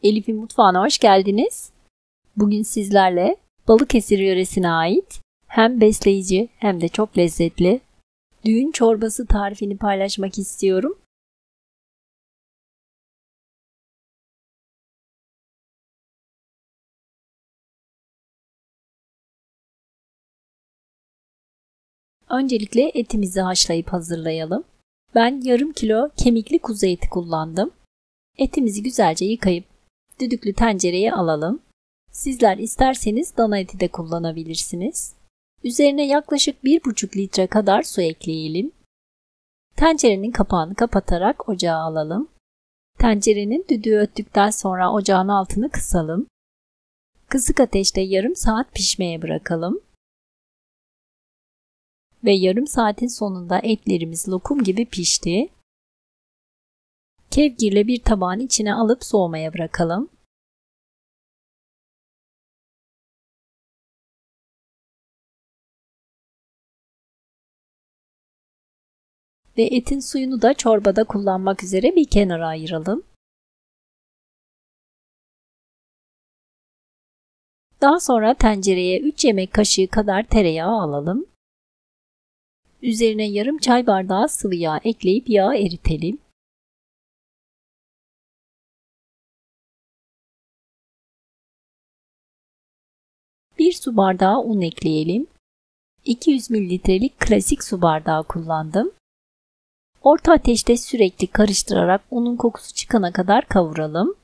Elif'in mutfağına hoş geldiniz. Bugün sizlerle Balıkesir yöresine ait hem besleyici hem de çok lezzetli düğün çorbası tarifini paylaşmak istiyorum. Öncelikle etimizi haşlayıp hazırlayalım. Ben yarım kilo kemikli kuzu eti kullandım. Etimizi güzelce yıkayıp düdüklü tencereye alalım. Sizler isterseniz dana eti de kullanabilirsiniz. Üzerine yaklaşık 1,5 litre kadar su ekleyelim. Tencerenin kapağını kapatarak ocağa alalım. Tencerenin düdüğü öttükten sonra ocağın altını kısalım. Kısık ateşte yarım saat pişmeye bırakalım. Ve yarım saatin sonunda etlerimiz lokum gibi pişti. Kevgirle bir tabağın içine alıp soğumaya bırakalım. Ve etin suyunu da çorbada kullanmak üzere bir kenara ayıralım. Daha sonra tencereye 3 yemek kaşığı kadar tereyağı alalım. Üzerine yarım çay bardağı sıvı yağ ekleyip yağı eritelim. Bir su bardağı un ekleyelim. 200 mililitrelik klasik su bardağı kullandım. Orta ateşte sürekli karıştırarak unun kokusu çıkana kadar kavuralım.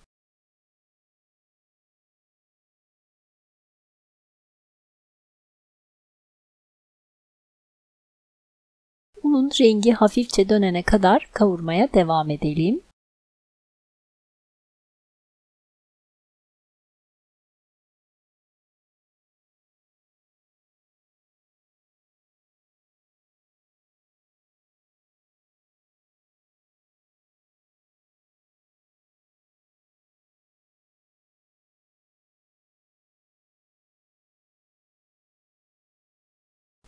Unun rengi hafifçe dönene kadar kavurmaya devam edelim.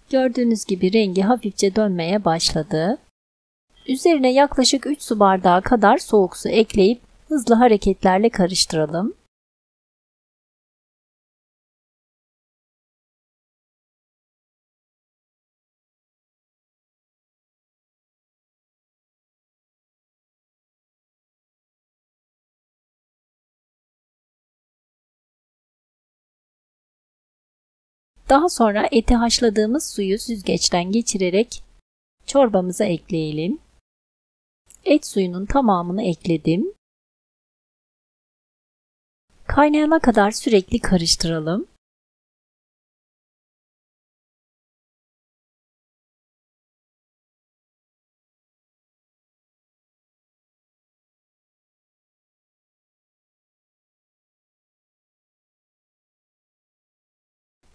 Gördüğünüz gibi rengi hafifçe dönmeye başladı. Üzerine yaklaşık 3 su bardağı kadar soğuk su ekleyip hızlı hareketlerle karıştıralım. Daha sonra eti haşladığımız suyu süzgeçten geçirerek çorbamıza ekleyelim. Et suyunun tamamını ekledim. Kaynayana kadar sürekli karıştıralım.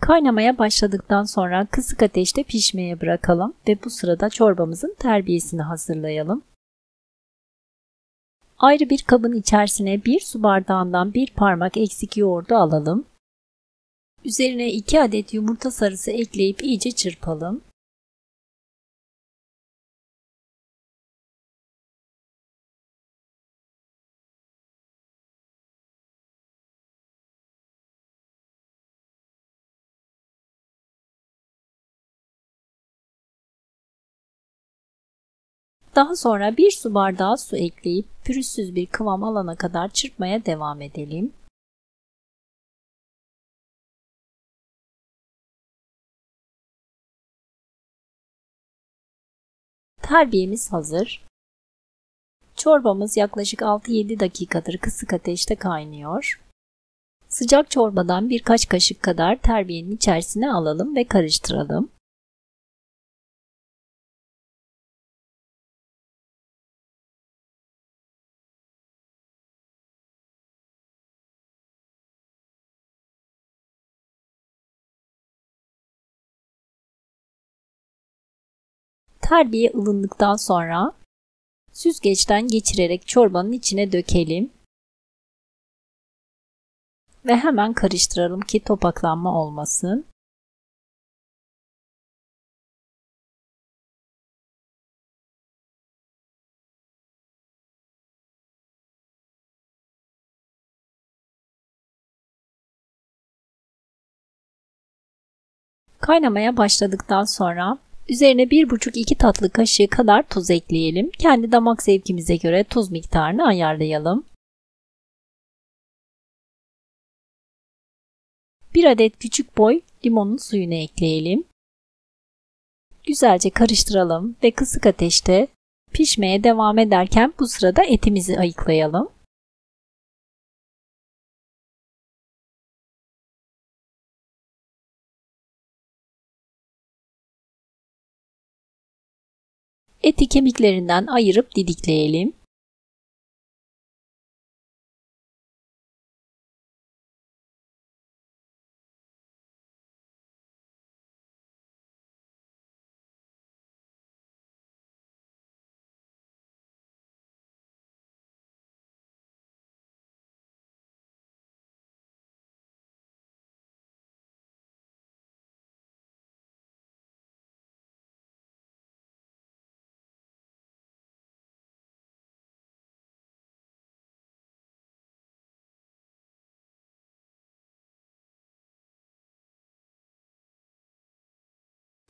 Kaynamaya başladıktan sonra kısık ateşte pişmeye bırakalım ve bu sırada çorbamızın terbiyesini hazırlayalım. Ayrı bir kabın içerisine 1 su bardağından 1 parmak eksik yoğurdu alalım. Üzerine 2 adet yumurta sarısı ekleyip iyice çırpalım. Daha sonra 1 su bardağı su ekleyip pürüzsüz bir kıvam alana kadar çırpmaya devam edelim. Terbiyemiz hazır. Çorbamız yaklaşık 6-7 dakikadır kısık ateşte kaynıyor. Sıcak çorbadan birkaç kaşık kadar terbiyenin içerisine alalım ve karıştıralım. Terbiye ılındıktan sonra süzgeçten geçirerek çorbanın içine dökelim ve hemen karıştıralım ki topaklanma olmasın. Kaynamaya başladıktan sonra üzerine 1,5-2 tatlı kaşığı kadar tuz ekleyelim. Kendi damak zevkimize göre tuz miktarını ayarlayalım. 1 adet küçük boy limonun suyunu ekleyelim. Güzelce karıştıralım ve kısık ateşte pişmeye devam ederken bu sırada etimizi ayıklayalım. Eti kemiklerinden ayırıp didikleyelim.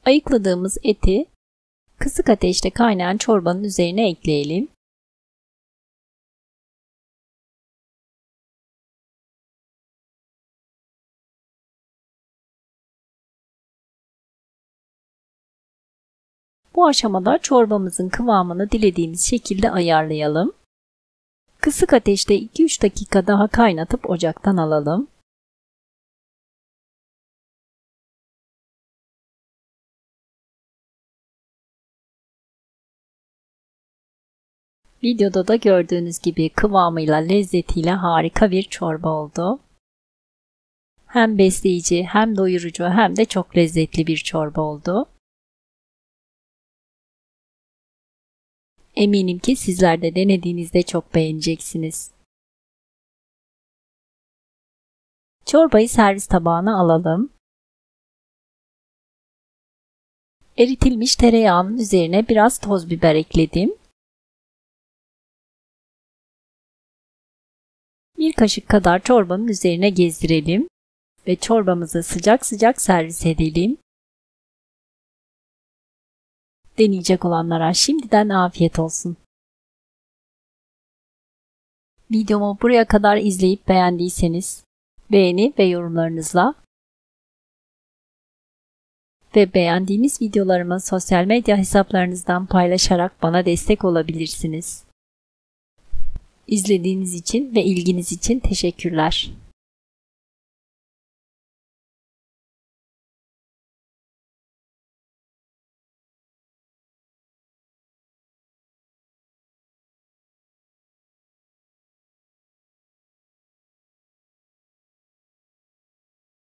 Ayıkladığımız eti kısık ateşte kaynayan çorbanın üzerine ekleyelim. Bu aşamada çorbamızın kıvamını dilediğimiz şekilde ayarlayalım. Kısık ateşte 2-3 dakika daha kaynatıp ocaktan alalım. Videoda da gördüğünüz gibi kıvamıyla, lezzetiyle harika bir çorba oldu. Hem besleyici, hem doyurucu, hem de çok lezzetli bir çorba oldu. Eminim ki sizler de denediğinizde çok beğeneceksiniz. Çorbayı servis tabağına alalım. Eritilmiş tereyağının üzerine biraz toz biber ekledim. 1 kaşık kadar çorbanın üzerine gezdirelim ve çorbamızı sıcak sıcak servis edelim. Deneyecek olanlara şimdiden afiyet olsun. Videomu buraya kadar izleyip beğendiyseniz beğeni ve yorumlarınızla ve beğendiğiniz videolarımı sosyal medya hesaplarınızdan paylaşarak bana destek olabilirsiniz. İzlediğiniz için ve ilginiz için teşekkürler.